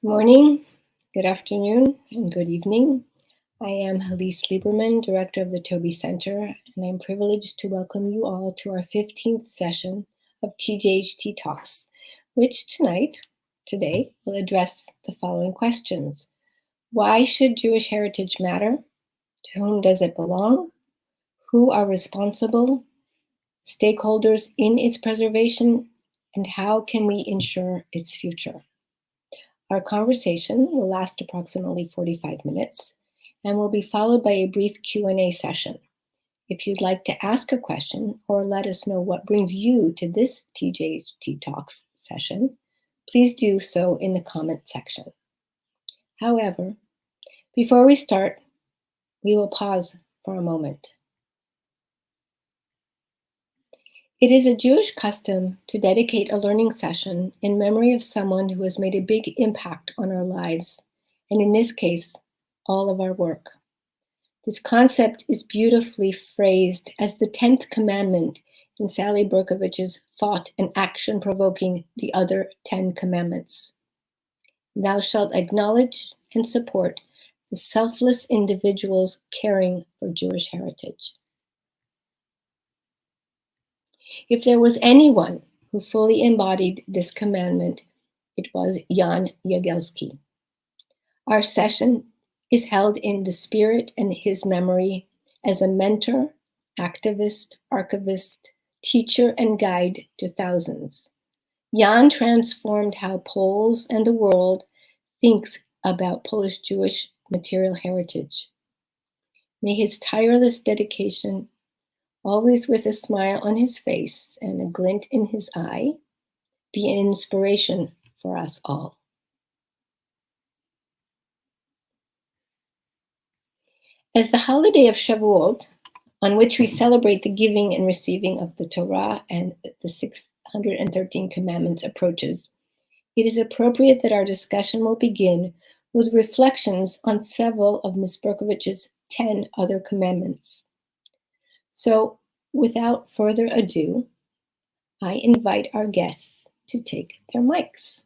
Good morning, good afternoon, and good evening. I am Helise Lieberman, Director of the Taube Center, and I'm privileged to welcome you all to our 15th session of TJHT Talks, which today, will address the following questions. Why should Jewish heritage matter? To whom does it belong? Who are responsible? Stakeholders in its preservation, and how can we ensure its future? Our conversation will last approximately 45 minutes and will be followed by a brief Q&A session. If you'd like to ask a question or let us know what brings you to this TJHT Talks session, please do so in the comment section. However, before we start, we will pause for a moment. It is a Jewish custom to dedicate a learning session in memory of someone who has made a big impact on our lives, and in this case, all of our work. This concept is beautifully phrased as the 10th commandment in Sally Berkovich's thought and action-provoking The Other 10 Commandments. Thou shalt acknowledge and support the selfless individuals caring for Jewish heritage. If there was anyone who fully embodied this commandment, it was Jan Jagielski. Our session is held in the spirit and his memory as a mentor, activist, archivist, teacher, and guide to thousands. Jan transformed how Poles and the world thinks about Polish Jewish material heritage. May his tireless dedication, always with a smile on his face and a glint in his eye, be an inspiration for us all. As the holiday of Shavuot, on which we celebrate the giving and receiving of the Torah and the 613 commandments approaches, it is appropriate that our discussion will begin with reflections on several of Ms. Berkovich's 10 other commandments. So, without further ado, I invite our guests to take their mics.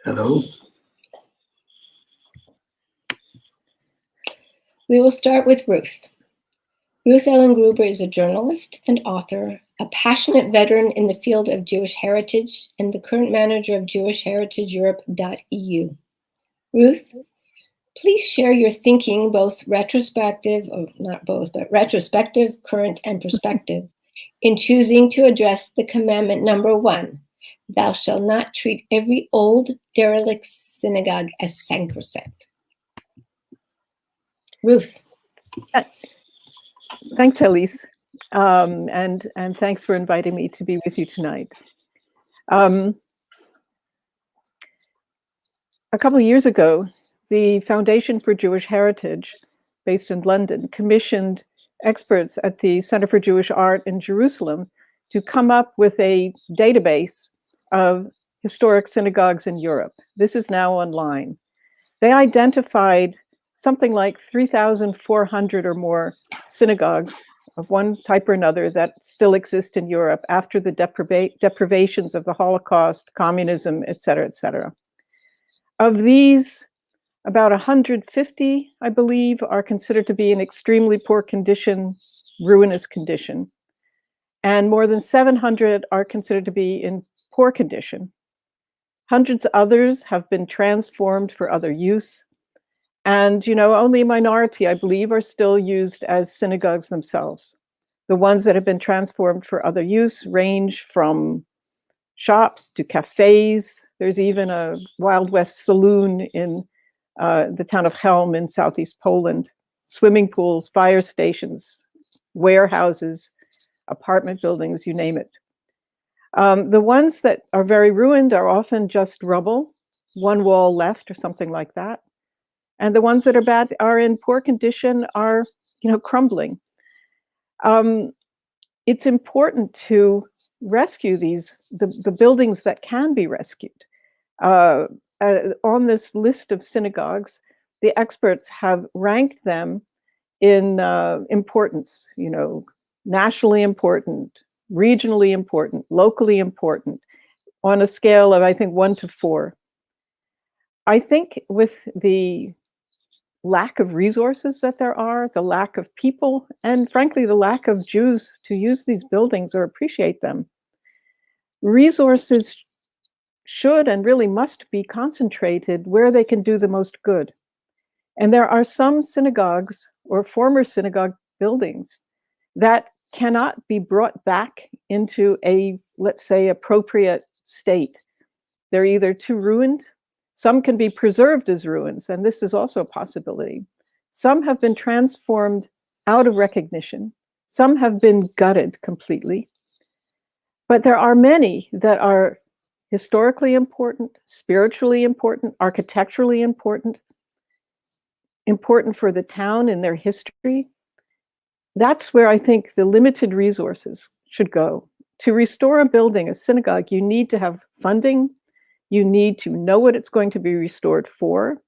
Hello. We will start with Ruth. Ruth Ellen Gruber is a journalist and author, a passionate veteran in the field of Jewish heritage, and the current manager of JewishHeritageEurope.eu. Ruth, please share your thinking, both retrospective, or not both, but retrospective, current, and prospective, in choosing to address the commandment number 1, thou shalt not treat every old, derelict synagogue as sacrosanct. Ruth. Thanks, Helise, and thanks for inviting me to be with you tonight. A couple of years ago, the Foundation for Jewish Heritage, based in London, commissioned experts at the Center for Jewish Art in Jerusalem to come up with a database of historic synagogues in Europe. This is now online. They identified something like 3,400 or more synagogues of one type or another that still exist in Europe after the deprivations of the Holocaust, communism, et cetera, et cetera. Of these, about 150, I believe, are considered to be in extremely poor condition, ruinous condition. And more than 700 are considered to be in poor condition. Hundreds of others have been transformed for other use. And, only a minority, I believe, are still used as synagogues themselves. The ones that have been transformed for other use range from shops to cafes. There's even a Wild West saloon in the town of Helm in southeast Poland, swimming pools, fire stations, warehouses, apartment buildings, you name it. The ones that are very ruined are often just rubble, one wall left or something like that. And the ones that are bad are in poor condition, are crumbling. It's important to rescue the buildings that can be rescued. On this list of synagogues, the experts have ranked them in importance, nationally important, regionally important, locally important, on a scale of, I think, 1 to 4. I think with the lack of resources that there are, the lack of people, and frankly, the lack of Jews to use these buildings or appreciate them, resources should and really must be concentrated where they can do the most good. And there are some synagogues or former synagogue buildings that cannot be brought back into a, let's say, appropriate state. They're either too ruined, some can be preserved as ruins, and this is also a possibility. Some have been transformed out of recognition, some have been gutted completely, but there are many that are historically important, spiritually important, architecturally important for the town and their history. That's where I think the limited resources should go. To restore a building, a synagogue, you need to have funding, you need to know what it's going to be restored for,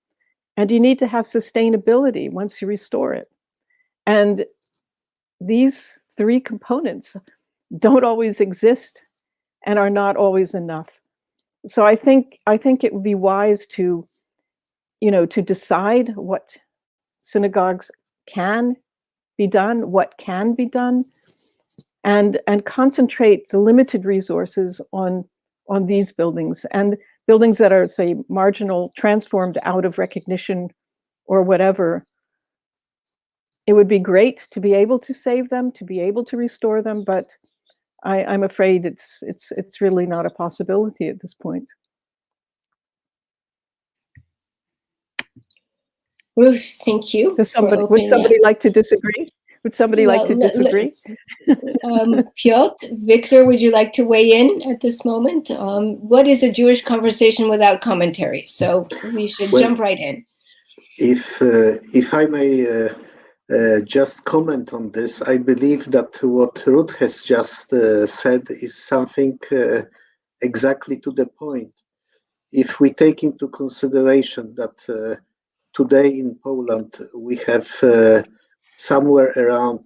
and you need to have sustainability once you restore it. And these 3 components don't always exist and are not always enough. So I think it would be wise to, to decide what synagogues can be done, what can be done, and concentrate the limited resources on these buildings, and buildings that are, say, marginal, transformed out of recognition or whatever. It would be great to be able to save them, to be able to restore them, but I'm afraid it's really not a possibility at this point. Ruth, thank you. Would somebody like to disagree? Would somebody like to disagree? Piotr, Victor, would you like to weigh in at this moment? What is a Jewish conversation without commentary? So we should jump right in. If I may just comment on this, I believe that what Ruth has just said is something exactly to the point. If we take into consideration that today in Poland we have somewhere around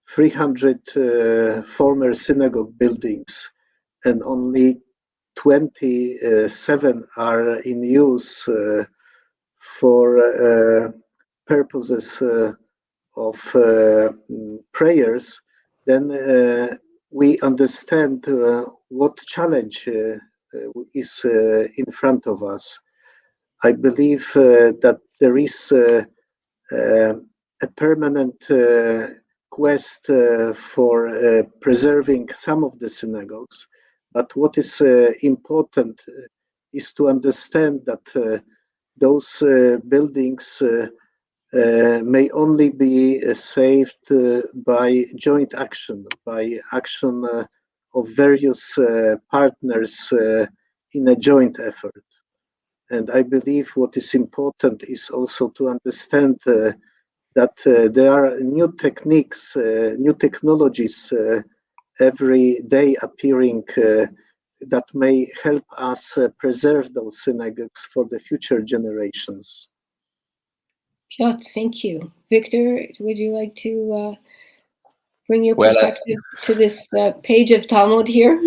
300 former synagogue buildings, and only 27 are in use for purposes of prayers, then we understand what challenge is in front of us. I believe that there is a permanent quest for preserving some of the synagogues, but what is important is to understand that those buildings may only be saved by joint action, by action of various partners in a joint effort. And I believe what is important is also to understand that there are new techniques, new technologies every day appearing that may help us preserve those synagogues for the future generations. Piotr, thank you. Victor, would you like to bring your perspective to this page of Talmud here?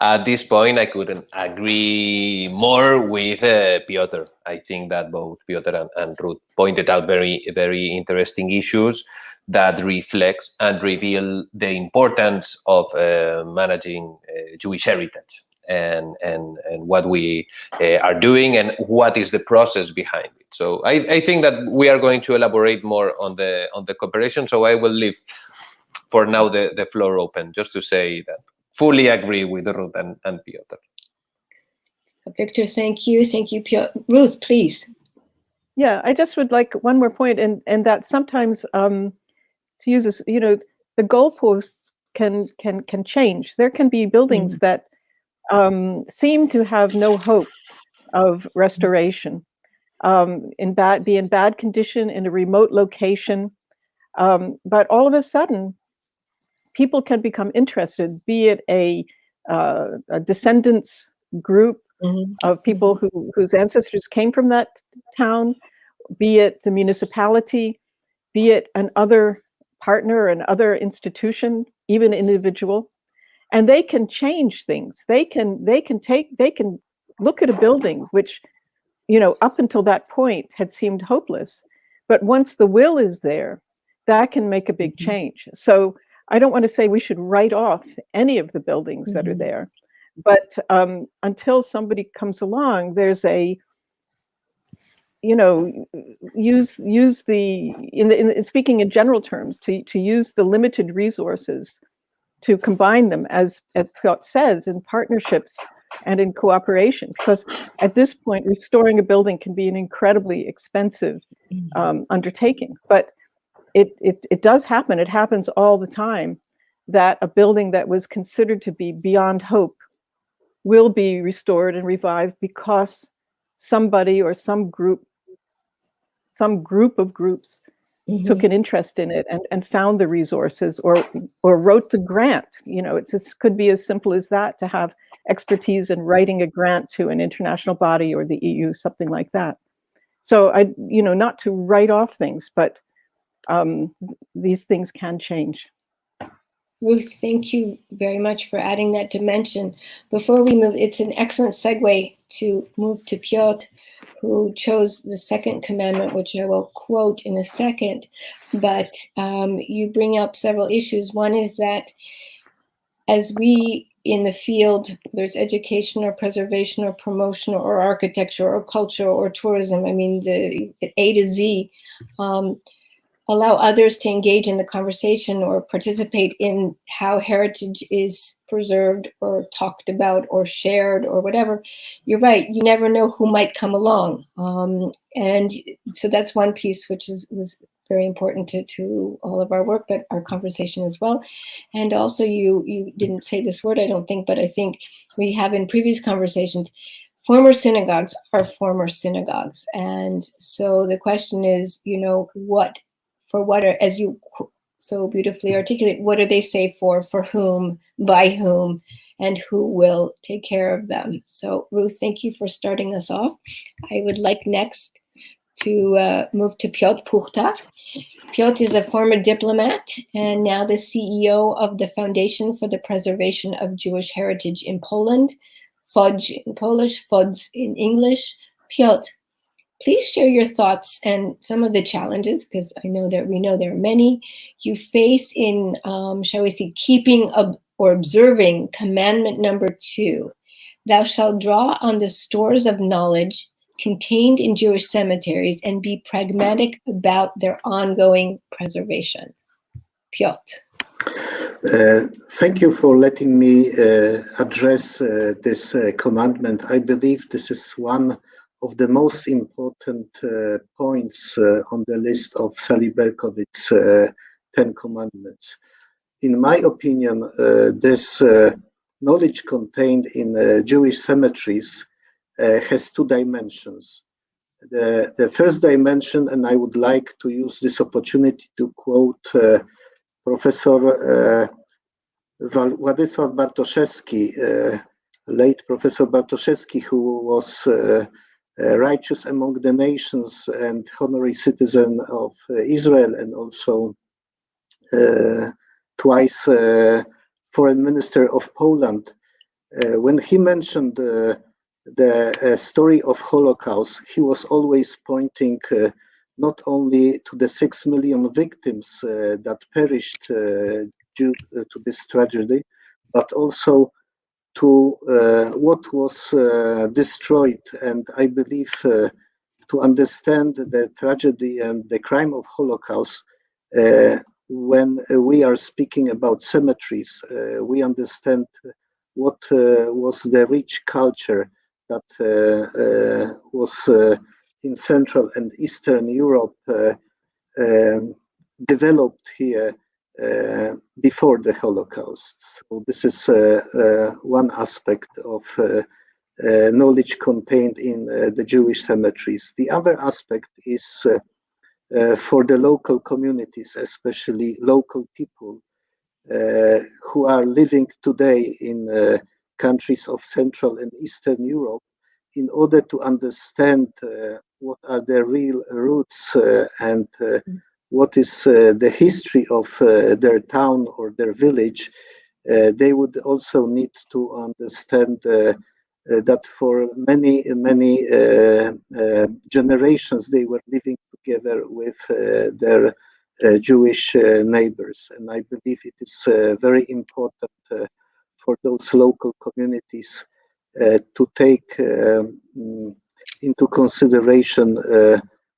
At this point, I couldn't agree more with Piotr. I think that both Piotr and Ruth pointed out very, very interesting issues that reflects and reveal the importance of managing Jewish heritage and what we are doing and what is the process behind it. So I think that we are going to elaborate more on the cooperation. So I will leave for now the floor open, just to say that fully agree with Ruth and Piotr. Victor, thank you. Thank you, Piotr. Ruth, please. Yeah, I just would like one more point, and that sometimes to use this, the goalposts can change. There can be buildings that seem to have no hope of restoration, be in bad condition in a remote location, but all of a sudden, people can become interested, be it a descendants group of people whose ancestors came from that town, be it the municipality. be it another partner, another institution, even individual, and they can change things. They can look at a building which, up until that point had seemed hopeless, but once the will is there, that can make a big change. So I don't want to say we should write off any of the buildings that are there, but until somebody comes along, there's a use the speaking in general terms, to use the limited resources, to combine them, as Piotr says, in partnerships and in cooperation, because at this point restoring a building can be an incredibly expensive undertaking. But it does happen. It happens all the time that a building that was considered to be beyond hope will be restored and revived because somebody or some group of groups took an interest in it and found the resources, or wrote the grant. It could be as simple as that, to have expertise in writing a grant to an international body or the EU, something like that. So not to write off things, but these things can change. Ruth, thank you very much for adding that dimension. Before we move, it's an excellent segue to move to Piotr, who chose the second commandment, which I will quote in a second. But you bring up several issues. One is that as we in the field, there's education or preservation or promotion or architecture or culture or tourism, the A to Z, allow others to engage in the conversation or participate in how heritage is preserved or talked about or shared or whatever. You're right, you never know who might come along. And so that's one piece which was very important to all of our work, but our conversation as well. And also you didn't say this word, I don't think, but I think we have in previous conversations, former synagogues are former synagogues. And so the question is, as you so beautifully articulate, what do they say for whom, by whom, and who will take care of them? So Ruth, thank you for starting us off. I would like next to move to Piotr Puchta. Piotr is a former diplomat and now the CEO of the Foundation for the Preservation of Jewish Heritage in Poland, FODZ in Polish, FODZ in English. Piotr, please share your thoughts and some of the challenges, because we know there are many, you face in, shall we say, keeping or observing commandment number 2. Thou shalt draw on the stores of knowledge contained in Jewish cemeteries and be pragmatic about their ongoing preservation. Piotr. Thank you for letting me address this commandment. I believe this is one of the most important points on the list of Sally Berkowitz's 10 Commandments. In my opinion, this knowledge contained in Jewish cemeteries has 2 dimensions. The first dimension, and I would like to use this opportunity to quote Professor Władysław Bartoszewski, late Professor Bartoszewski, who was righteous among the nations and honorary citizen of Israel, and also twice foreign minister of Poland. When he mentioned the story of Holocaust, he was always pointing not only to the 6 million victims that perished due to this tragedy, but also to what was destroyed. And I believe to understand the tragedy and the crime of Holocaust, when we are speaking about cemeteries, we understand what was the rich culture that was in Central and Eastern Europe developed here before the Holocaust. So this is one aspect of knowledge contained in the Jewish cemeteries. The other aspect is for the local communities, especially local people who are living today in countries of Central and Eastern Europe, in order to understand what are their real roots and what is the history of their town or their village, they would also need to understand that for many generations they were living together with their Jewish neighbors, and I believe it is very important for those local communities to take into consideration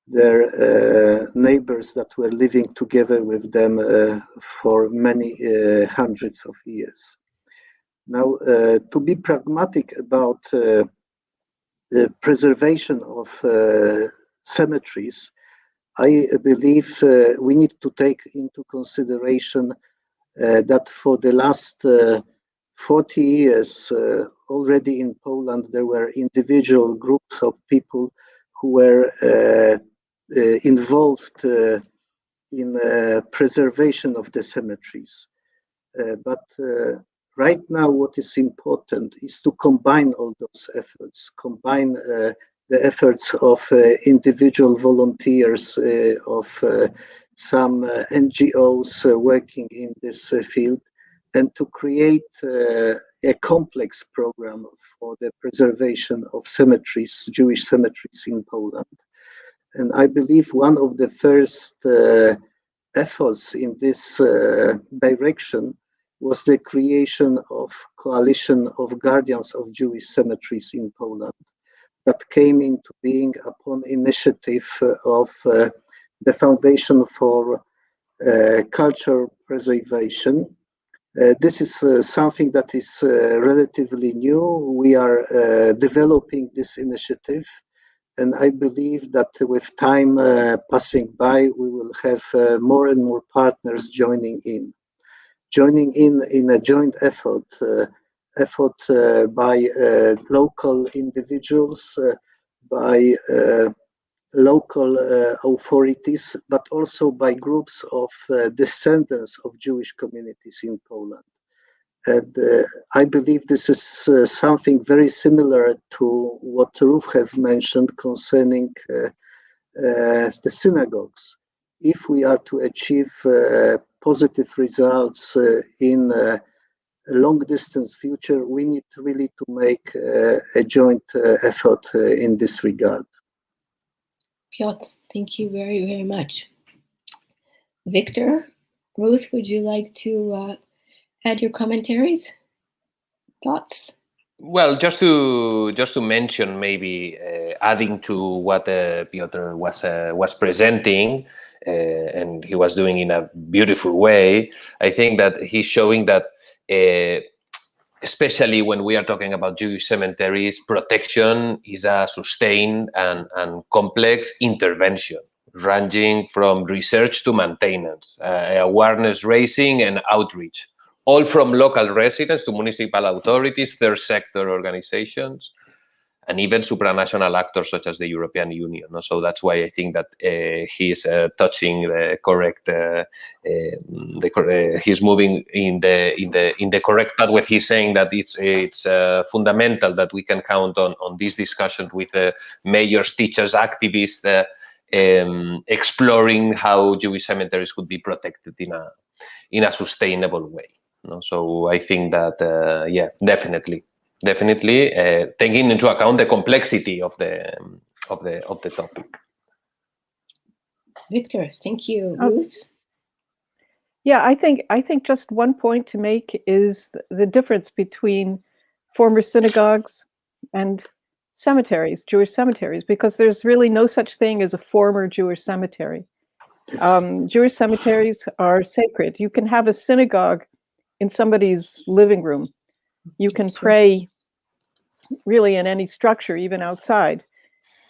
their neighbors that were living together with them for many hundreds of years. Now, to be pragmatic about the preservation of cemeteries, I believe we need to take into consideration that for the last 40 years, already in Poland, there were individual groups of people who were involved in preservation of the cemeteries. But right now, what is important is to combine all those efforts, combine the efforts of individual volunteers, of some NGOs working in this field, and to create a complex program for the preservation of cemeteries, Jewish cemeteries in Poland. And I believe one of the first efforts in this direction was the creation of coalition of guardians of Jewish cemeteries in Poland that came into being upon initiative of the Foundation for Cultural Preservation. This is something that is relatively new. We are developing this initiative, and I believe that with time passing by, we will have more and more partners joining in a joint effort by local individuals, by local authorities, but also by groups of descendants of Jewish communities in Poland. And I believe this is something very similar to what Ruth has mentioned concerning the synagogues. If we are to achieve positive results in a long distance future, we need really to make a joint effort in this regard. Piotr, thank you very, very much. Victor, Ruth, would you like to add your commentaries, thoughts? Well, just to mention, maybe adding to what Piotr was presenting, and he was doing in a beautiful way. I think that he's showing that, especially when we are talking about Jewish cemeteries, protection is a sustained and complex intervention, ranging from research to maintenance, awareness raising and outreach, all from local residents to municipal authorities, third sector organizations, and even supranational actors such as the European Union. So that's why I think that he's touching the correct. He's moving in the correct path when he's saying that it's fundamental that we can count on these discussions with mayors, teachers, activists, exploring how Jewish cemeteries could be protected in a sustainable way. So I think that definitely taking into account the complexity of the topic. Victor, thank you. Ruth? Yeah, I think just one point to make is the difference between former synagogues and cemeteries, Jewish cemeteries, because there's really no such thing as a former Jewish cemetery. Jewish cemeteries are sacred. You can have a synagogue in somebody's living room. You can pray really in any structure, even outside.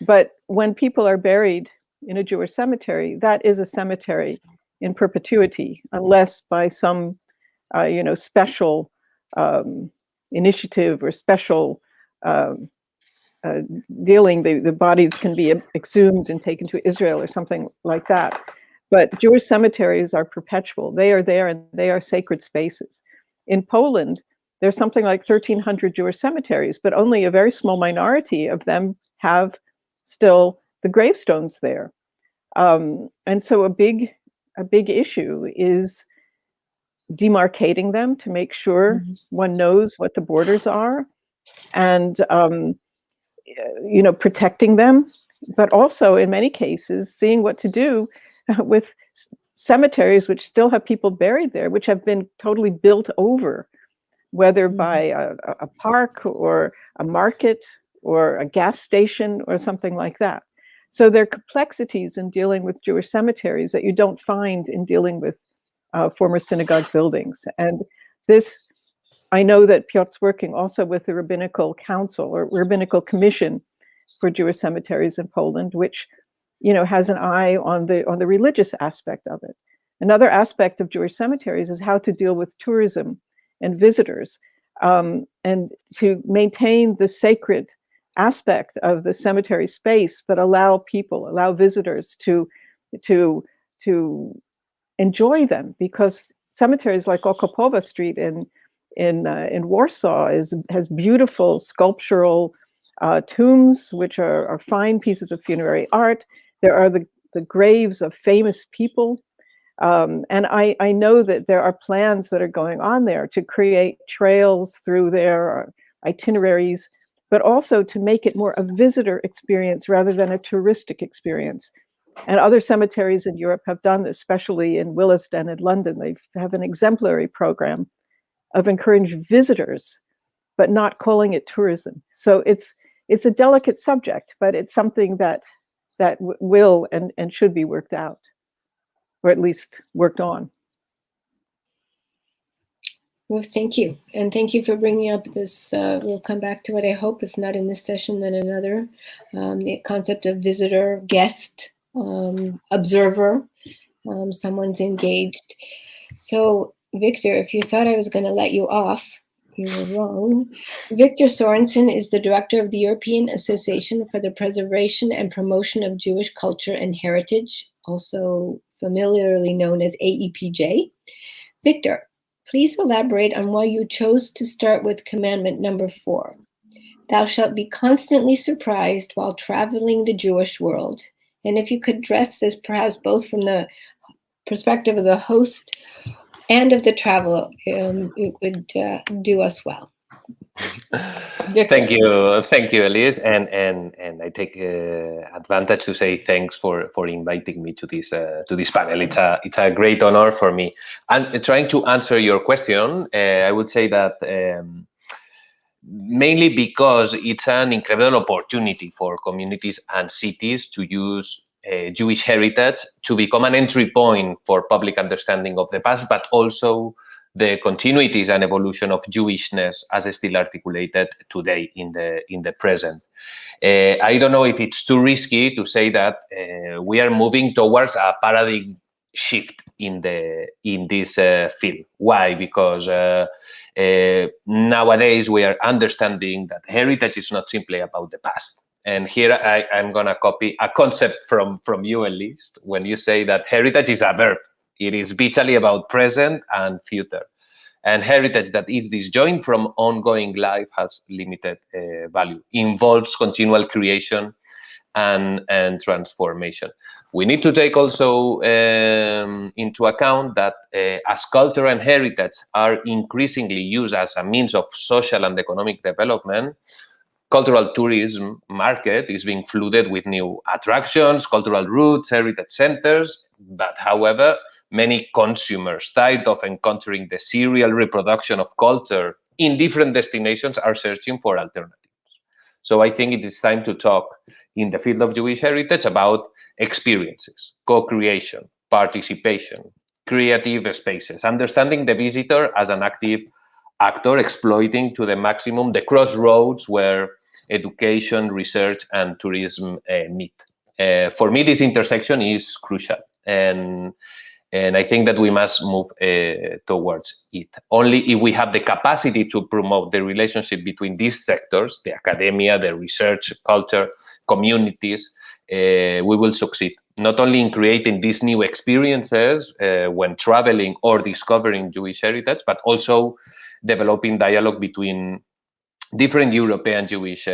But when people are buried in a Jewish cemetery, that is a cemetery in perpetuity, unless by some, special initiative or special dealing, the bodies can be exhumed and taken to Israel or something like that. But Jewish cemeteries are perpetual. They are there and they are sacred spaces. In Poland, there's something like 1,300 Jewish cemeteries, but only a very small minority of them have still the gravestones there. And so a big a big issue is demarcating them to make sure one knows what the borders are, and protecting them, but also in many cases seeing what to do with cemeteries which still have people buried there, which have been totally built over, whether by a park or a market or a gas station or something like that. So there are complexities in dealing with Jewish cemeteries that you don't find in dealing with former synagogue buildings. And this, I know that Piotr's working also with the Rabbinical Council or Rabbinical Commission for Jewish Cemeteries in Poland, which has an eye on the religious aspect of it. Another aspect of Jewish cemeteries is how to deal with tourism and visitors, and to maintain the sacred aspect of the cemetery space, but allow visitors to enjoy them, because cemeteries like Okopowa Street in Warsaw has beautiful sculptural tombs, which are fine pieces of funerary art. There are the graves of famous people. And I know that there are plans that are going on there to create trails through their itineraries, but also to make it more a visitor experience rather than a touristic experience. And other cemeteries in Europe have done this, especially in Willesden in London. They have an exemplary program of encouraging visitors, but not calling it tourism. So it's a delicate subject, but it's something that will and should be worked out, or at least worked on. Well, thank you. And thank you for bringing up this, we'll come back to it, I hope, if not in this session, then another, the concept of visitor, guest, observer, someone's engaged. So, Victor, if you thought I was going to let you off, you were wrong. Victor Sorenssen is the director of the European Association for the Preservation and Promotion of Jewish Culture and Heritage, also familiarly known as AEPJ. Victor, please elaborate on why you chose to start with commandment number 4. Thou shalt be constantly surprised while traveling the Jewish world. And if you could address this perhaps both from the perspective of the host and of the traveler, it would do us well. Thank you, Elise, and I take advantage to say thanks for inviting me to this panel. It's a great honor for me. And trying to answer your question, I would say that mainly because it's an incredible opportunity for communities and cities to use Jewish heritage to become an entry point for public understanding of the past, but also the continuities and evolution of Jewishness as still articulated today in the present. I don't know if it's too risky to say that we are moving towards a paradigm shift in this field. Why? Because nowadays we are understanding that heritage is not simply about the past. And here I'm going to copy a concept from you, Elise, when you say that heritage is a verb. It is vitally about present and future. And heritage that is disjoint from ongoing life has limited value, involves continual creation and transformation. We need to take also into account that as culture and heritage are increasingly used as a means of social and economic development, cultural tourism market is being flooded with new attractions, cultural routes, heritage centers, but however, many consumers, tired of encountering the serial reproduction of culture in different destinations, are searching for alternatives. So I think it is time to talk in the field of Jewish heritage about experiences, co-creation, participation, creative spaces, understanding the visitor as an active actor, exploiting to the maximum the crossroads where education, research, and tourism meet. For me, this intersection is crucial, and I think that we must move towards it. Only if we have the capacity to promote the relationship between these sectors, the academia, the research, culture, communities, we will succeed. Not only in creating these new experiences when traveling or discovering Jewish heritage, but also developing dialogue between different European Jewish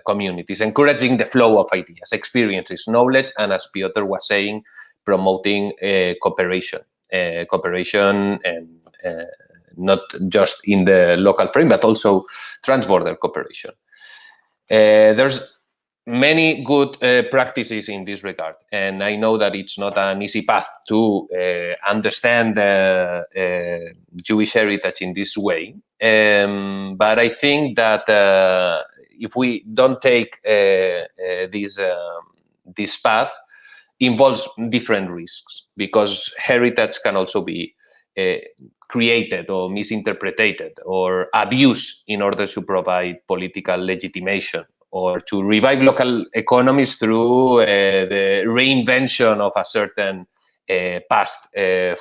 communities, encouraging the flow of ideas, experiences, knowledge, and as Piotr was saying, promoting cooperation and not just in the local frame, but also transborder cooperation. There's many good practices in this regard, and I know that it's not an easy path to understand Jewish heritage in this way, but I think that if we don't take this path, involves different risks, because heritage can also be created or misinterpreted or abused in order to provide political legitimation or to revive local economies through the reinvention of a certain past,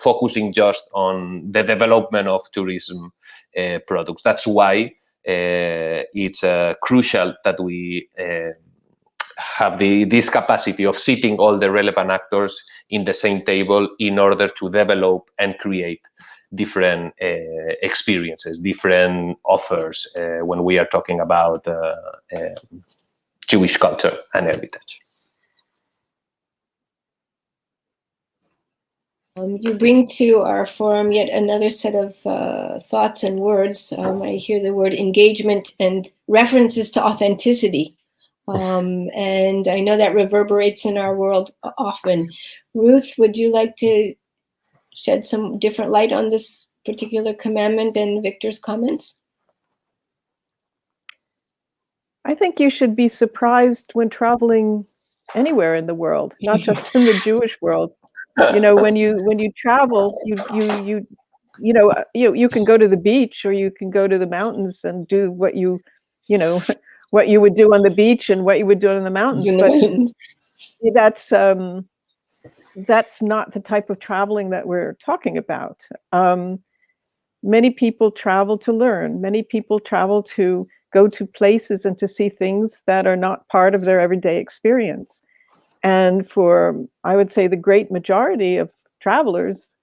focusing just on the development of tourism products. That's why it's crucial that we have this capacity of sitting all the relevant actors in the same table in order to develop and create different experiences, different offers when we are talking about Jewish culture and heritage. You bring to our forum yet another set of thoughts and words. I hear the word engagement and references to authenticity. And I know that reverberates in our world often. Ruth, would you like to shed some different light on this particular commandment than Victor's comments? I think you should be surprised when traveling anywhere in the world, not just in the Jewish world. You know, when you travel, you can go to the beach, or you can go to the mountains and do what you would do on the beach and what you would do on the mountains. But that's not the type of traveling that we're talking about. Many people travel to learn. Many people travel to go to places and to see things that are not part of their everyday experience. And for, I would say, the great majority of travelers,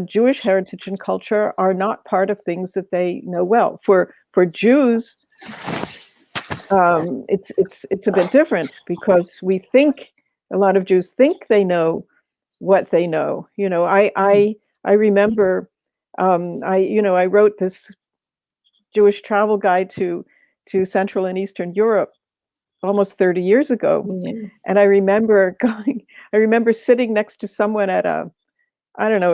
Jewish heritage and culture are not part of things that they know well. For Jews, it's a bit different, because a lot of Jews think they know what they know. You know, I remember I wrote this Jewish travel guide to Central and Eastern Europe almost 30 years ago. Mm-hmm. And I remember sitting next to someone at it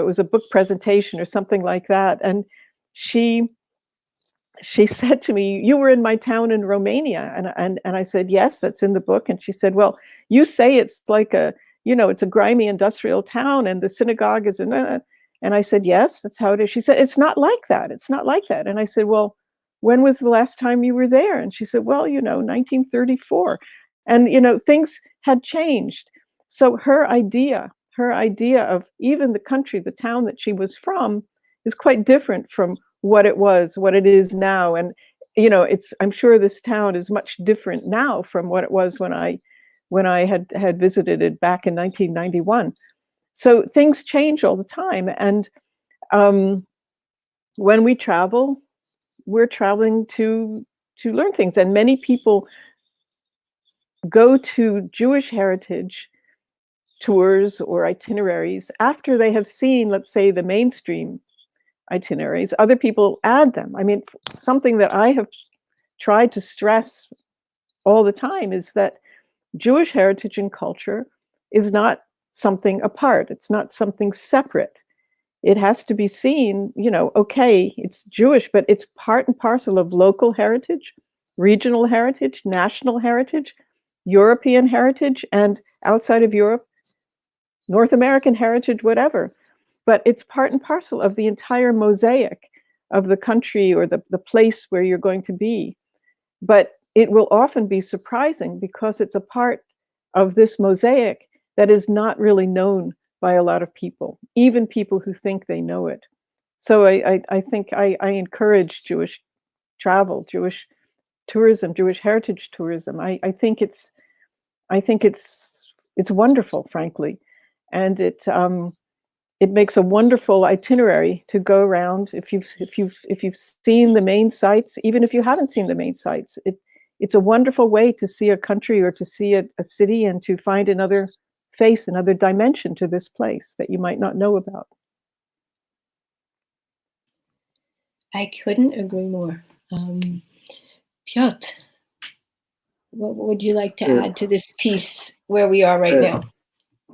was a book presentation or something like that. And she said to me, "You were in my town in Romania." And I said, "Yes, that's in the book." And she said, "Well, you say it's like it's a grimy industrial town and the synagogue is in it." And I said, "Yes, that's how it is." She said, "It's not like that. It's not like that." And I said, "Well, when was the last time you were there?" And she said, "Well, 1934. And, things had changed. So her idea of even the country, the town that she was from, is quite different from what it is now. And, I'm sure this town is much different now from what it was when I had visited it back in 1991. So things change all the time. And when we travel, we're traveling to learn things. And many people go to Jewish heritage tours or itineraries after they have seen, let's say, the mainstream itineraries. Other people add them. I mean, something that I have tried to stress all the time is that Jewish heritage and culture is not something apart. It's not something separate. It has to be seen, okay, it's Jewish, but it's part and parcel of local heritage, regional heritage, national heritage, European heritage, and outside of Europe, North American heritage, whatever. But it's part and parcel of the entire mosaic of the country or the place where you're going to be. But it will often be surprising because it's a part of this mosaic that is not really known by a lot of people, even people who think they know it. So I think I encourage Jewish travel, Jewish tourism, Jewish heritage tourism. I think it's wonderful, frankly, and it makes a wonderful itinerary to go around. If you've seen the main sites, even if you haven't seen the main sites, it's a wonderful way to see a country or to see a city and to find another face, another dimension to this place that you might not know about. I couldn't agree more. Piotr, what would you like to add to this piece where we are right now?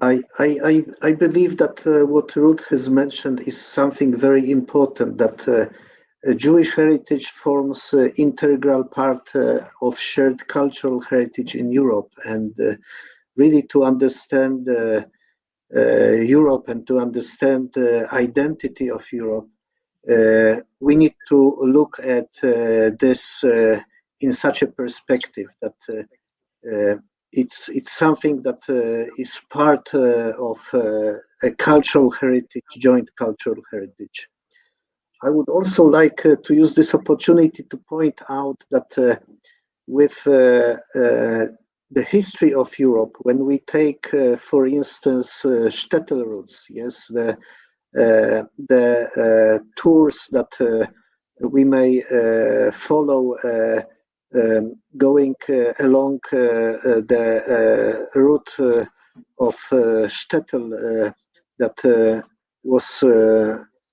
I believe that what Ruth has mentioned is something very important, that Jewish heritage forms an integral part of shared cultural heritage in Europe. And really to understand Europe and to understand the identity of Europe, we need to look at this in such a perspective that it's something that is part of a cultural heritage, joint cultural heritage. I would also like to use this opportunity to point out that with the history of Europe, when we take, for instance, shtetl routes, yes, the tours that we may follow going along the route of shtetl that was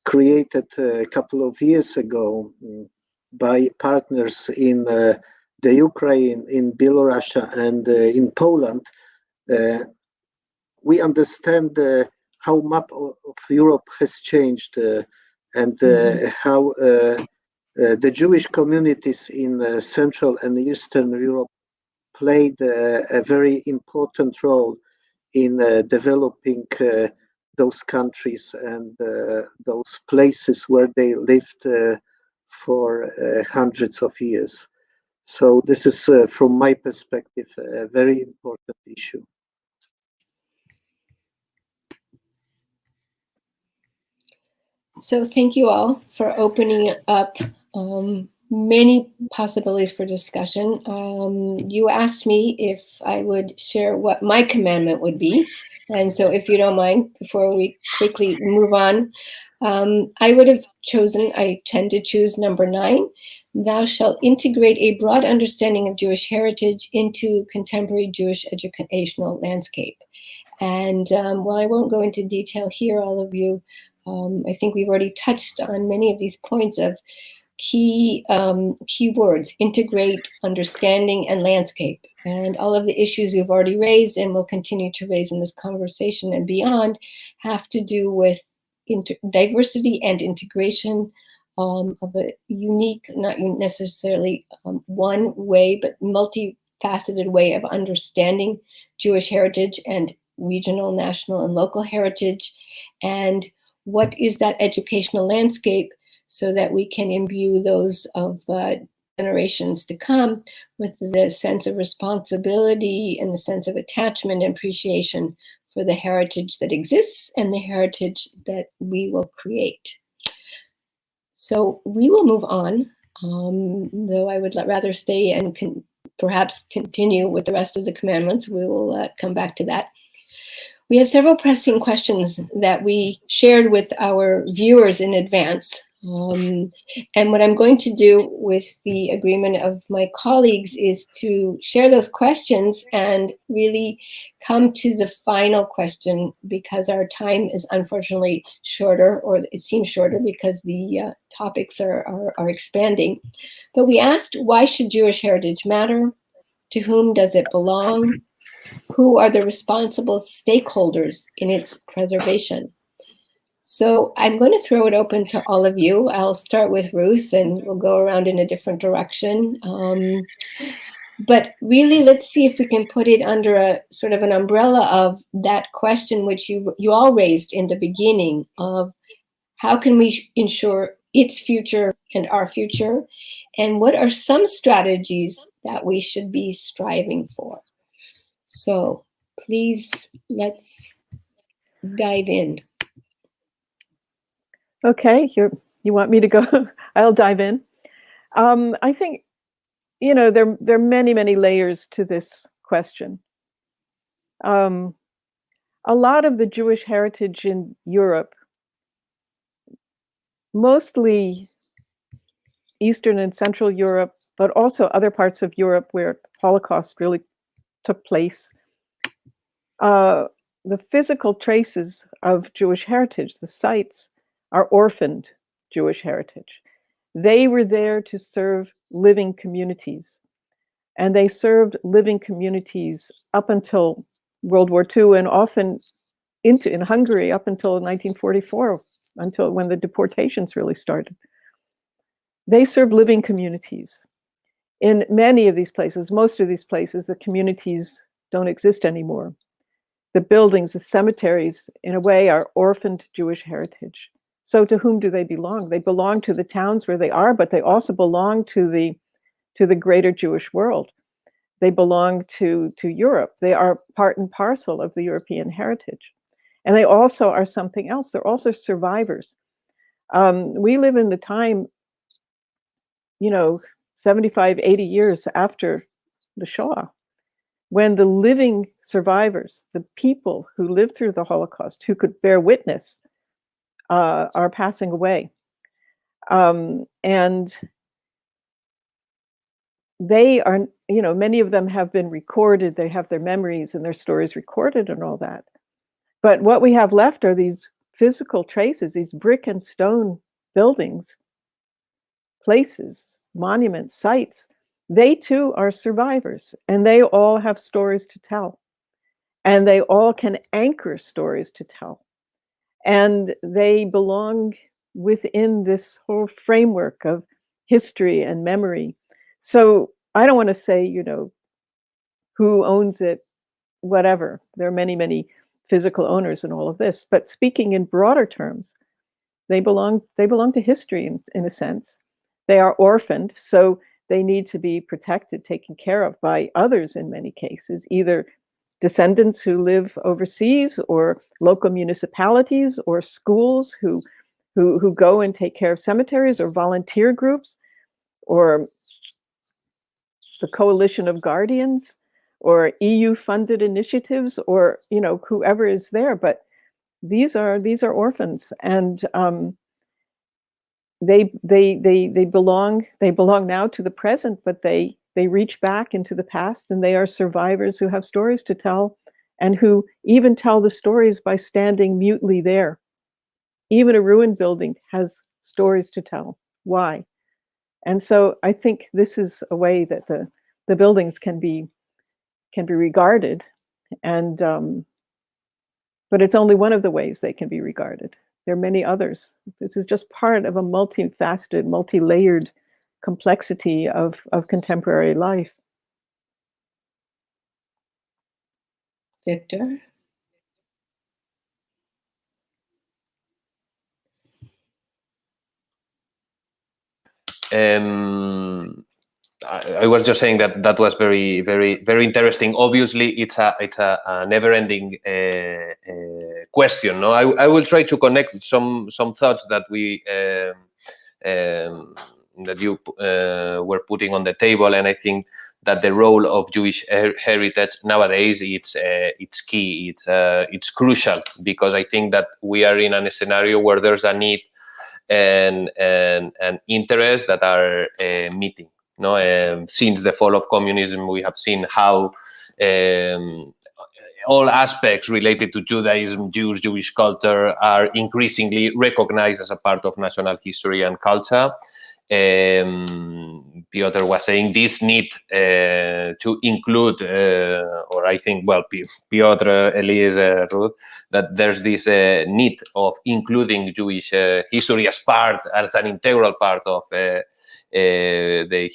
created a couple of years ago by partners in the Ukraine, in Belarus, and in Poland. We understand how map of Europe has changed and how the Jewish communities in Central and Eastern Europe played a very important role in developing those countries and those places where they lived for hundreds of years. So this is, from my perspective, a very important issue. So thank you all for opening up many possibilities for discussion. You asked me if I would share what my commandment would be. And so if you don't mind, before we quickly move on, I would have chosen, I tend to choose number 9. Thou shalt integrate a broad understanding of Jewish heritage into contemporary Jewish educational landscape. And while I won't go into detail here, all of you, I think we've already touched on many of these points of key words: integrate, understanding, and landscape. And all of the issues you've already raised and will continue to raise in this conversation and beyond have to do with diversity and integration of a unique, not necessarily one way, but multifaceted way of understanding Jewish heritage and regional, national, and local heritage. And what is that educational landscape so that we can imbue those of generations to come with the sense of responsibility and the sense of attachment and appreciation for the heritage that exists and the heritage that we will create. So we will move on, though I would rather stay and perhaps continue with the rest of the commandments. We will come back to that. We have several pressing questions that we shared with our viewers in advance. And what I'm going to do with the agreement of my colleagues is to share those questions and really come to the final question, because our time is unfortunately shorter, or it seems shorter because the topics are expanding. But we asked, why should Jewish heritage matter? To whom does it belong? Who are the responsible stakeholders in its preservation? So I'm going to throw it open to all of you. I'll start with Ruth and we'll go around in a different direction. But really, let's see if we can put it under a sort of an umbrella of that question which you all raised in the beginning of how can we ensure its future and our future? And what are some strategies that we should be striving for? So please, let's dive in. Okay, you want me to go? I'll dive in. I think, there are many, many layers to this question. A lot of the Jewish heritage in Europe, mostly Eastern and Central Europe, but also other parts of Europe where Holocaust really took place, the physical traces of Jewish heritage, the sites, are orphaned Jewish heritage. They were there to serve living communities. And they served living communities up until World War II, and often in Hungary up until 1944, until when the deportations really started. They served living communities. In many of these places, most of these places, the communities don't exist anymore. The buildings, the cemeteries, in a way, are orphaned Jewish heritage. So to whom do they belong? They belong to the towns where they are, but they also belong to the greater Jewish world. They belong to Europe. They are part and parcel of the European heritage. And they also are something else. They're also survivors. We live in the time, 75, 80 years after the Shoah, when the living survivors, the people who lived through the Holocaust, who could bear witness, are passing away. And they are, many of them have been recorded. They have their memories and their stories recorded and all that. But what we have left are these physical traces, these brick and stone buildings, places, monuments, sites. They too are survivors, and they all have stories to tell. And they all can anchor stories to tell. And they belong within this whole framework of history and memory. So I don't want to say, who owns it, whatever. There are many, many physical owners in all of this. But speaking in broader terms, they belong to history in a sense. They are orphaned, so they need to be protected, taken care of by others in many cases, either descendants who live overseas, or local municipalities, or schools who go and take care of cemeteries, or volunteer groups, or the coalition of guardians, or EU-funded initiatives, or whoever is there. But these are orphans, and they belong now to the present, but they reach back into the past, and they are survivors who have stories to tell, and who even tell the stories by standing mutely there. Even a ruined building has stories to tell. Why? And so I think this is a way that the buildings can be regarded, and but it's only one of the ways they can be regarded. There are many others. This is just part of a multifaceted, multi-layered complexity of contemporary life. Victor? I was just saying that was very, very, very interesting. Obviously, it's a never-ending question. No, I will try to connect some thoughts that that you were putting on the table, and I think that the role of Jewish heritage nowadays it's key. It's crucial, because I think that we are in a scenario where there's a need and interest that are meeting. Since the fall of communism, we have seen how all aspects related to Judaism, Jewish culture, are increasingly recognized as a part of national history and culture. Piotr was saying this need to include, or I think, well, Piotr, Helise, Ruth, that there's this need of including Jewish history as an integral part of the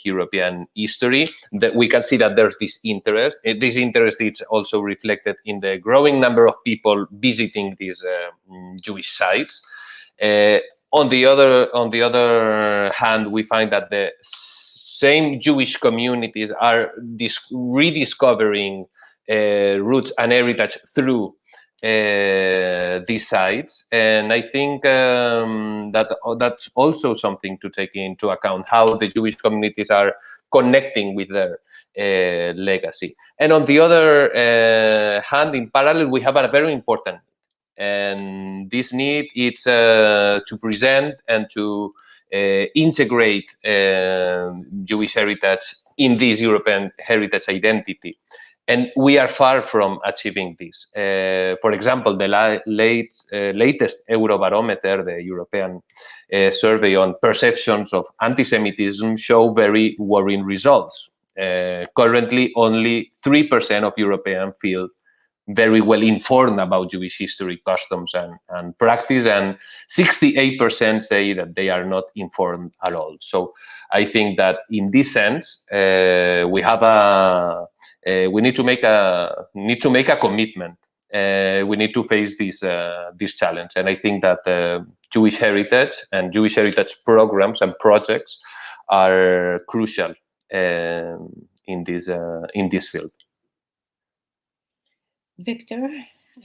European history. That we can see that there's this interest. This interest is also reflected in the growing number of people visiting these Jewish sites. On the other hand, we find that the same Jewish communities are rediscovering roots and heritage through these sites, and I think that's also something to take into account, how the Jewish communities are connecting with their legacy. And on the other hand, in parallel, we have a very important, and this need is to present and to integrate Jewish heritage in this European heritage identity. And we are far from achieving this. For example, the latest Eurobarometer, the European survey on perceptions of anti-Semitism, show very worrying results. Currently, only 3% of Europeans feel very well informed about Jewish history, customs, and practice, and 68% say that they are not informed at all. So I think that in this sense, we have we need to make a commitment. We need to face this challenge, and I think that Jewish heritage and Jewish heritage programs and projects are crucial in this field. Victor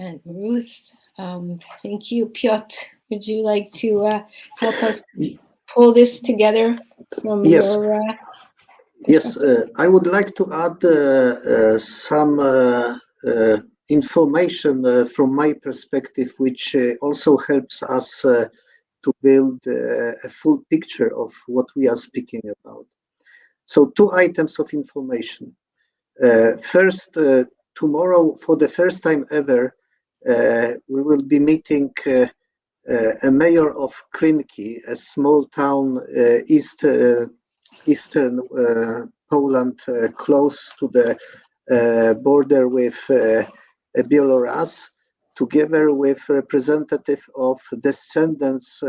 and Ruth, thank you. Piotr, would you like to help us pull this together from Yes. your Yes, I would like to add some information from my perspective, which also helps us to build a full picture of what we are speaking about. So 2 items of information. First, tomorrow, for the first time ever, we will be meeting a mayor of Krynki, a small town eastern Poland, close to the border with Belarus, together with representative of descendants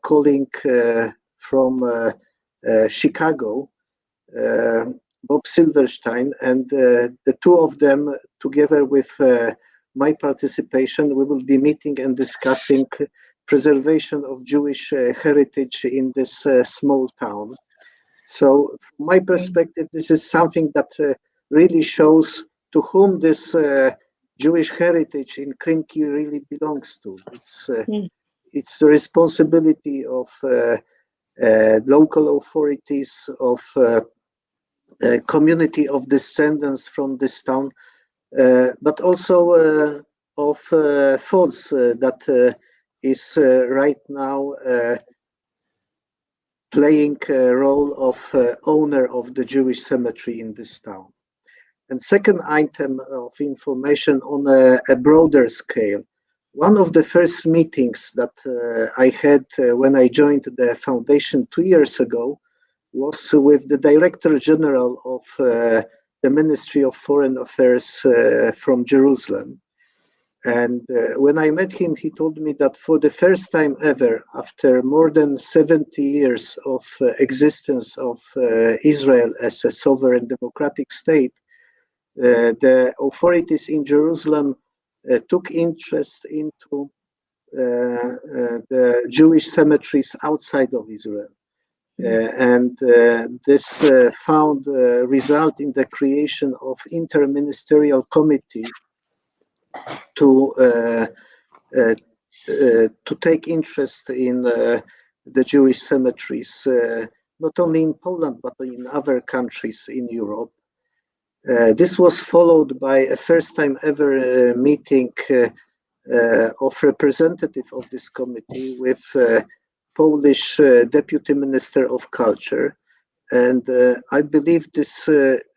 calling from Chicago, Bob Silverstein, and the 2 of them, together with my participation, we will be meeting and discussing preservation of Jewish heritage in this small town. So from my perspective, this is something that really shows to whom this Jewish heritage in Krynki really belongs to. It's the responsibility of local authorities, of community of descendants from this town, but also of thoughts that is right now playing a role of owner of the Jewish cemetery in this town. And second item of information on a broader scale. One of the first meetings that I had when I joined the foundation 2 years ago was with the Director General of the Ministry of Foreign Affairs from Jerusalem. And when I met him, he told me that for the first time ever, after more than 70 years of existence of Israel as a sovereign democratic state, the authorities in Jerusalem took interest into the Jewish cemeteries outside of Israel. And this found result in the creation of interministerial committee to take interest in the Jewish cemeteries, not only in Poland, but in other countries in Europe. This was followed by a first time ever meeting of representative of this committee with Polish Deputy Minister of Culture. And I believe this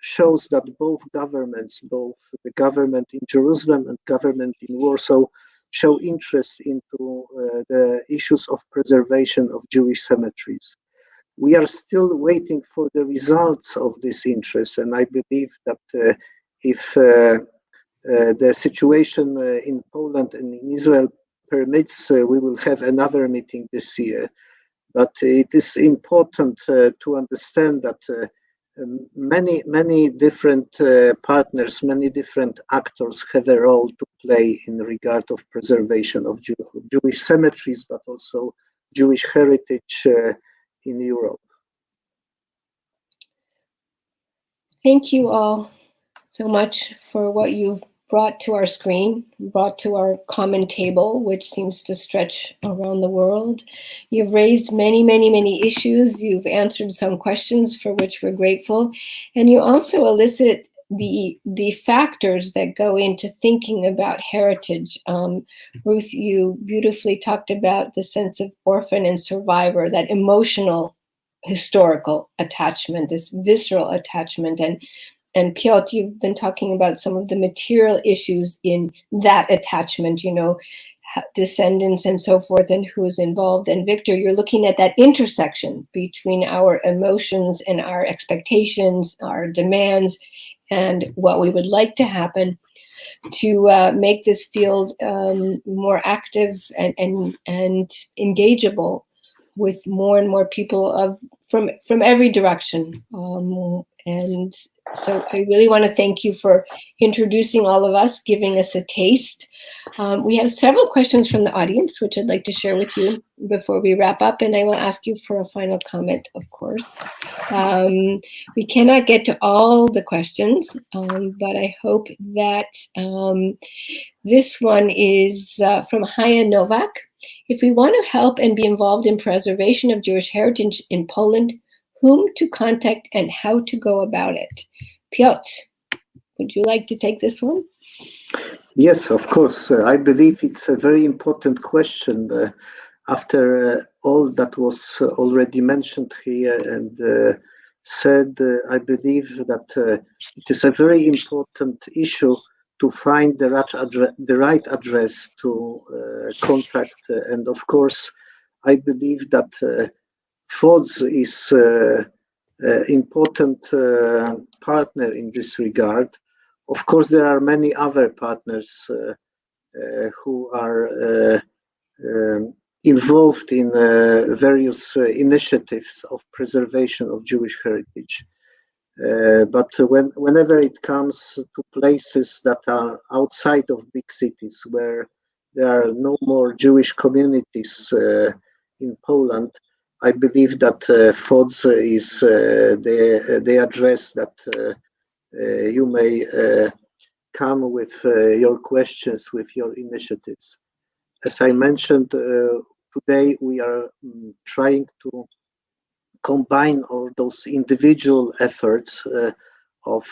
shows that both governments, both the government in Jerusalem and government in Warsaw, show interest into the issues of preservation of Jewish cemeteries. We are still waiting for the results of this interest, and I believe that if the situation in Poland and in Israel permits, we will have another meeting this year. But it is important to understand that many different partners, many different actors have a role to play in regard of preservation of Jewish cemeteries, but also Jewish heritage in Europe. Thank you all so much for what you've brought to our screen, brought to our common table, which seems to stretch around the world. You've raised many issues. You've answered some questions for which we're grateful. And you also elicit the factors that go into thinking about heritage. Ruth, you beautifully talked about the sense of orphan and survivor, that emotional, historical attachment, this visceral attachment. And and Piotr, you've been talking about some of the material issues in that attachment, you know, descendants and so forth, and who's involved. And Victor, you're looking at that intersection between our emotions and our expectations, our demands, and what we would like to happen to make this field more active and engageable with more and more people from every direction. And so I really want to thank you for introducing all of us, giving us a taste. We have several questions from the audience, which I'd like to share with you before we wrap up, and I will ask you for a final comment, of course. We cannot get to all the questions, but I hope that this one is from Haya Novak. If we want to help and be involved in preservation of Jewish heritage in Poland, whom to contact and how to go about it? Piotr, would you like to take this one? Yes, of course. I believe it's a very important question. After all that was already mentioned here and said, I believe that it is a very important issue to find the right address to contact. And of course, I believe that FODS is an important partner in this regard. Of course, there are many other partners who are involved in various initiatives of preservation of Jewish heritage. But whenever it comes to places that are outside of big cities, where there are no more Jewish communities in Poland, I believe that FODS is the address that you may come with your questions, with your initiatives. As I mentioned, today we are trying to combine all those individual efforts of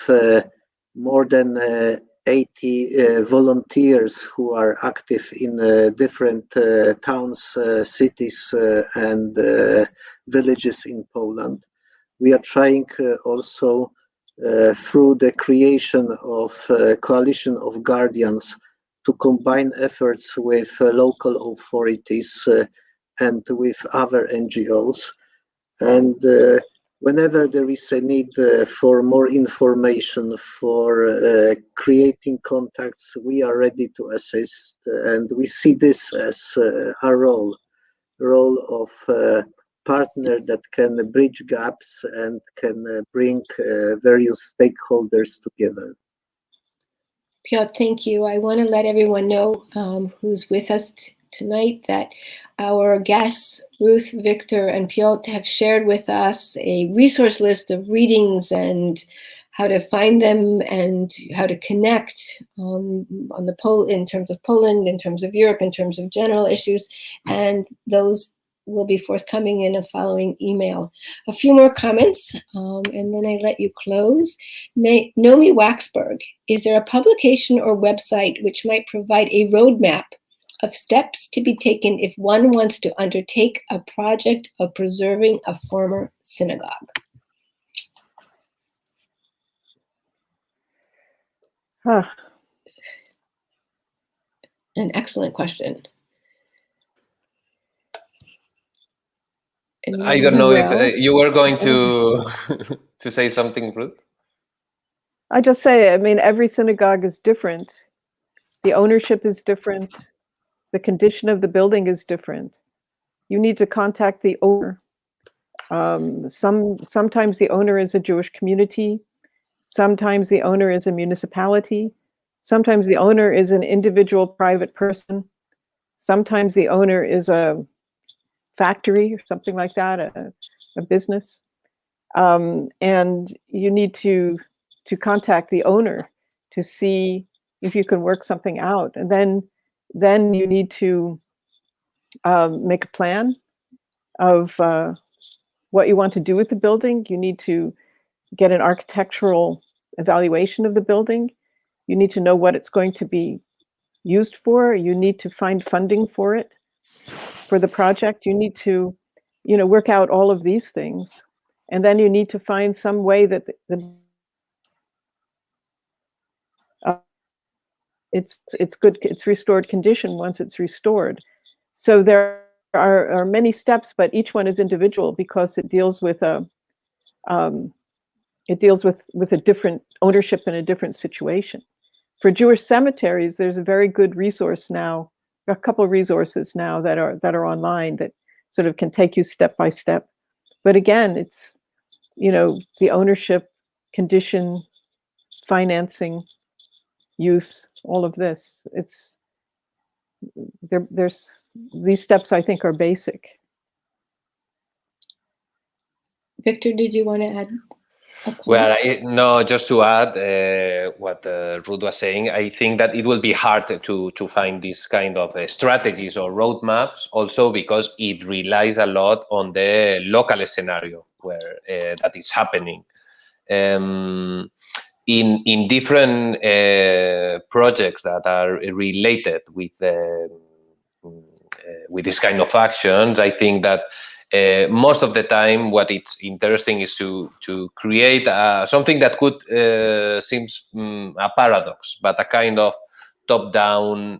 more than 80 volunteers who are active in different towns, cities, and villages in Poland. We are trying also through the creation of a coalition of guardians to combine efforts with local authorities and with other NGOs. And whenever there is a need for more information, for creating contacts, we are ready to assist. And we see this as our role of partner that can bridge gaps and can bring various stakeholders together. Piotr, thank you. I want to let everyone know who's with us tonight that our guests, Ruth, Victor, and Piotr, have shared with us a resource list of readings and how to find them and how to connect on the in terms of Poland, in terms of Europe, in terms of general issues, and those will be forthcoming in a following email. A few more comments, and then I let you close. Nomi Waxberg, is there a publication or website which might provide a roadmap of steps to be taken if one wants to undertake a project of preserving a former synagogue? An excellent question. I don't know if you were going to to say something, Ruth. I just say, I mean, every synagogue is different. The ownership is different. The condition of the building is different. You need to contact the owner. Sometimes the owner is a Jewish community. Sometimes the owner is a municipality. Sometimes the owner is an individual private person. Sometimes the owner is a factory or something like that, a business. And you need to contact the owner to see if you can work something out. And then you need to make a plan of what you want to do with the building. You need to get an architectural evaluation of the building. You need to know what it's going to be used for. You need to find funding for it, for the project. You need to, work out all of these things. And then you need to find some way that the it's good, it's restored condition once it's restored. So there are many steps, but each one is individual because it deals with a different ownership in a different situation. For Jewish cemeteries, there's a very good resource now, a couple of resources now that are online that sort of can take you step by step. But again, it's, you know, the ownership, condition, financing, use, all of this. It's there's these steps, I think, are basic. Victor, did you want to add a comment? Well, no, just to add what Ruth was saying, I think that it will be hard to find this kind of strategies or roadmaps, also because it relies a lot on the local scenario where that is happening. In different projects that are related with this kind of actions, I think that most of the time, what it's interesting is to create something that could seems a paradox, but a kind of top-down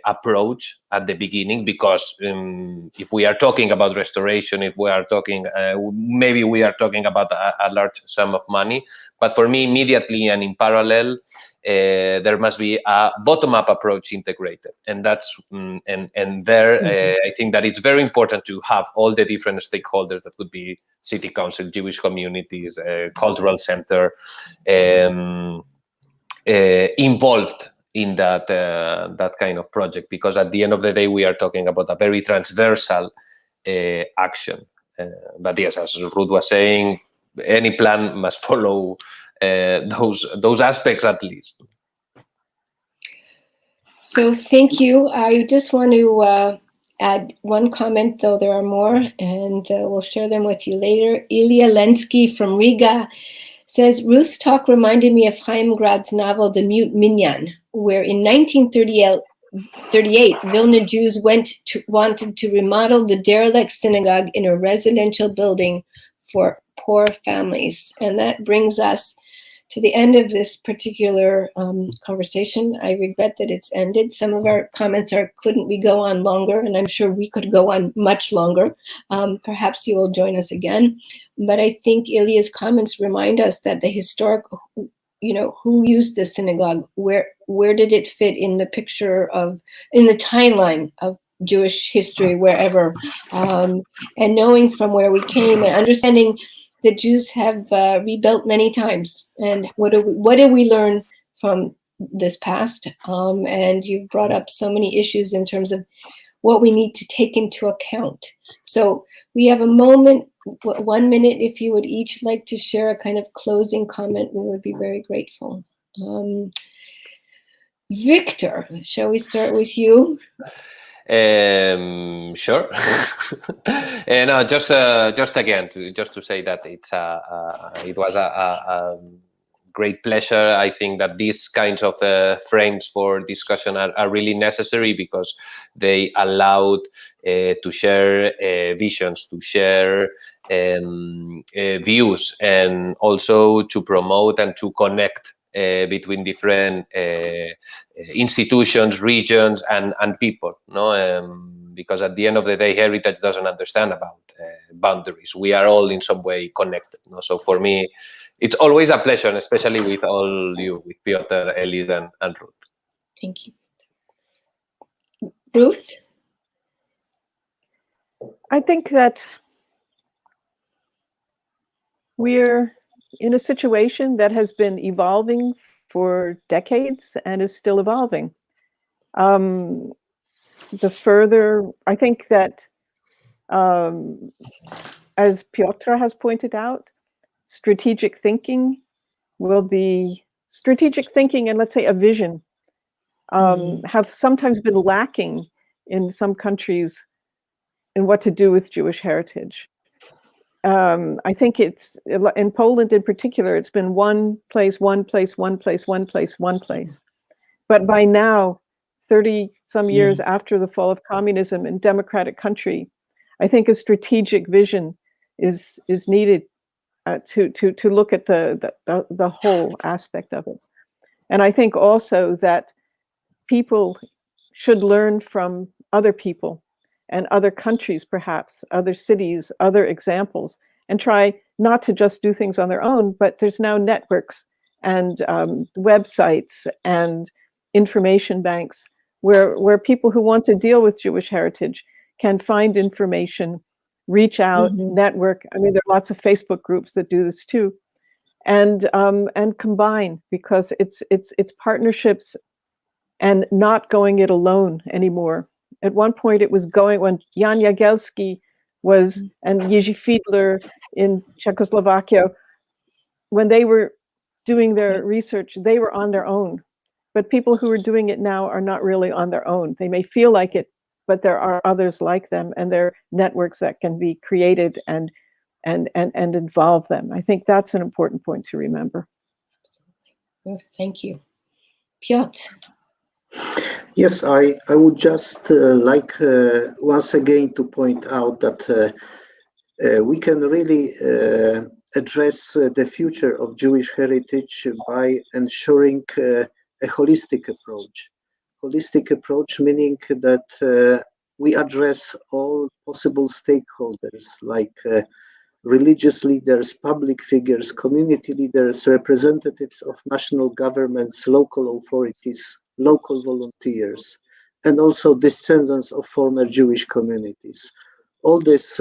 approach at the beginning, because if we are talking about restoration, if we are talking, maybe we are talking about a large sum of money, but for me, immediately and in parallel, there must be a bottom-up approach integrated, and that's and there I think that it's very important to have all the different stakeholders that could be city council, Jewish communities, cultural center, involved in that that kind of project, because at the end of the day we are talking about a very transversal action. But yes, as Ruth was saying, any plan must follow those aspects at least. So thank you. I just want to add one comment, though there are more, and we'll share them with you later. Ilya Lenski from Riga says, Ruth's talk reminded me of Chaim Grad's novel, The Mute Minyan, where in 1938, Vilna Jews wanted to remodel the derelict synagogue in a residential building for poor families. And that brings us to the end of this particular conversation. I regret that it's ended. Some of our comments are, couldn't we go on longer? And I'm sure we could go on much longer. Perhaps you will join us again. But I think Ilya's comments remind us that the historic, you know, who used the synagogue? Where did it fit in the picture of, in the timeline of Jewish history, wherever? And knowing from where we came and understanding the Jews have rebuilt many times, and what do we learn from this past? And you've brought up so many issues in terms of what we need to take into account. So we have a moment, 1 minute, if you would each like to share a kind of closing comment, we would be very grateful. Victor, shall we start with you? Sure. And just again to say that it was a great pleasure. I think that these kinds of frames for discussion are really necessary, because they allowed to share visions, to share views, and also to promote and to connect between different institutions, regions, and people. No, because at the end of the day, heritage doesn't understand about boundaries. We are all in some way connected. No? So for me, it's always a pleasure, and especially with all you, with Piotr, Helise, and Ruth. Thank you. Ruth? I think that we're in a situation that has been evolving for decades and is still evolving. The further, I think that, as Piotr has pointed out, strategic thinking and let's say a vision have sometimes been lacking in some countries in what to do with Jewish heritage. I think it's, in Poland in particular, it's been one place. But by now, 30 some years after the fall of communism in democratic country, I think a strategic vision is needed to look at the whole aspect of it. And I think also that people should learn from other people and other countries, perhaps, other cities, other examples, and try not to just do things on their own, but there's now networks and websites and information banks where people who want to deal with Jewish heritage can find information, reach out, network. I mean, there are lots of Facebook groups that do this too, and combine, because it's partnerships and not going it alone anymore. At one point, it was going when Jan Jagielski was and Jiří Fiedler in Czechoslovakia, when they were doing their research, they were on their own. But people who are doing it now are not really on their own. They may feel like it, but there are others like them, and there are networks that can be created and involve them. I think that's an important point to remember. Oh, thank you. Piotr. Yes, I would just like once again to point out that we can really address the future of Jewish heritage by ensuring a holistic approach. Holistic approach meaning that we address all possible stakeholders like religious leaders, public figures, community leaders, representatives of national governments, local authorities, local volunteers, and also descendants of former Jewish communities. All these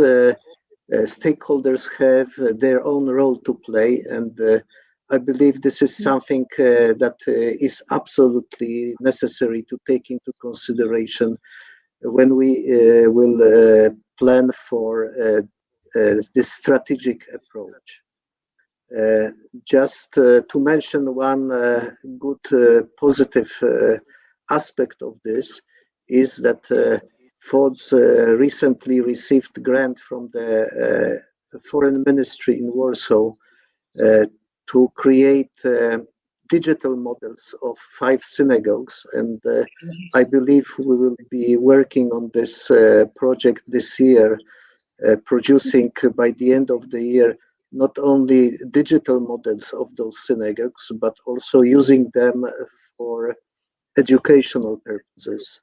stakeholders have their own role to play, and I believe this is something that is absolutely necessary to take into consideration when we will plan for this strategic approach. Just to mention one good positive aspect of this is that Ford's recently received grant from the Foreign Ministry in Warsaw to create digital models of 5 synagogues, and I believe we will be working on this project this year, producing by the end of the year not only digital models of those synagogues, but also using them for educational purposes.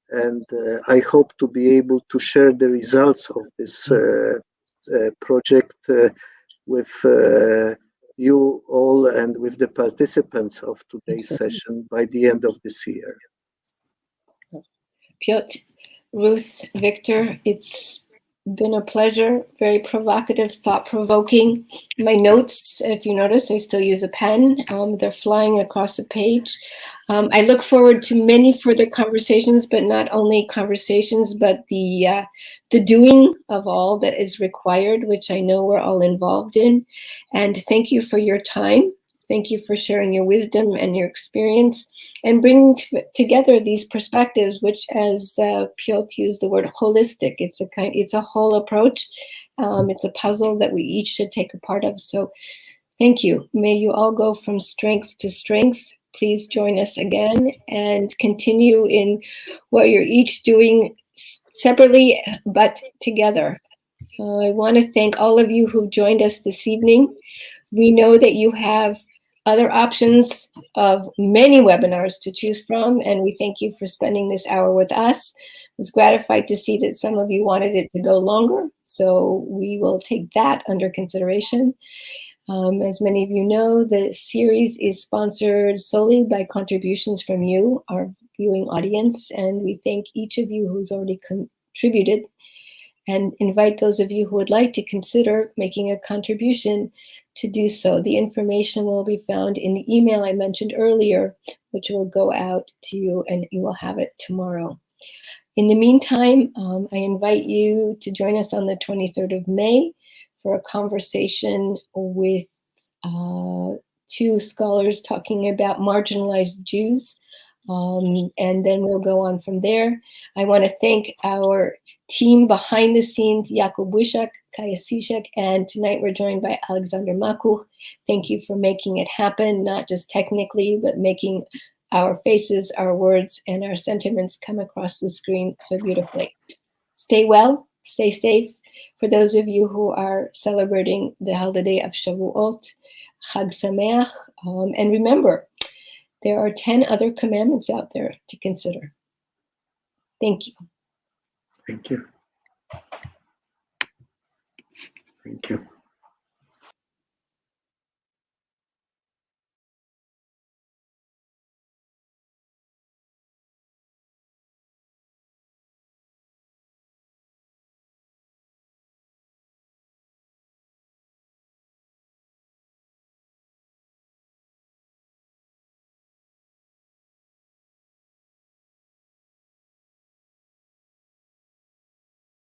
And I hope to be able to share the results of this project with you all and with the participants of today's session by the end of this year. Piotr, Ruth, Victor, it's been a pleasure, very provocative, thought-provoking. My notes, if you notice, I still use a pen. They're flying across the page. I look forward to many further conversations, but not only conversations, but the doing of all that is required, which I know we're all involved in. And thank you for your time. Thank you for sharing your wisdom and your experience and bringing together these perspectives, which, as Piotr used the word holistic, it's a whole approach. It's a puzzle that we each should take a part of. So thank you. May you all go from strength to strength. Please join us again and continue in what you're each doing separately, but together. I want to thank all of you who've joined us this evening. We know that you have other options of many webinars to choose from, and we thank you for spending this hour with us. I was gratified to see that some of you wanted it to go longer, so we will take that under consideration. As many of you know, the series is sponsored solely by contributions from you, our viewing audience, and we thank each of you who's already contributed, and invite those of you who would like to consider making a contribution to do so. The information will be found in the email I mentioned earlier, which will go out to you, and you will have it tomorrow. In the meantime, I invite you to join us on the 23rd of May for a conversation with 2 scholars talking about marginalized Jews. And then we'll go on from there. I want to thank our team behind the scenes, Jakub Wyszak, Kaya Sishak, and tonight we're joined by Alexander Makuch. Thank you for making it happen, not just technically, but making our faces, our words, and our sentiments come across the screen so beautifully. Stay well, stay safe. For those of you who are celebrating the holiday of Shavuot, Chag Sameach, and remember, There are 10 other commandments out there to consider. Thank you. Thank you. Thank you.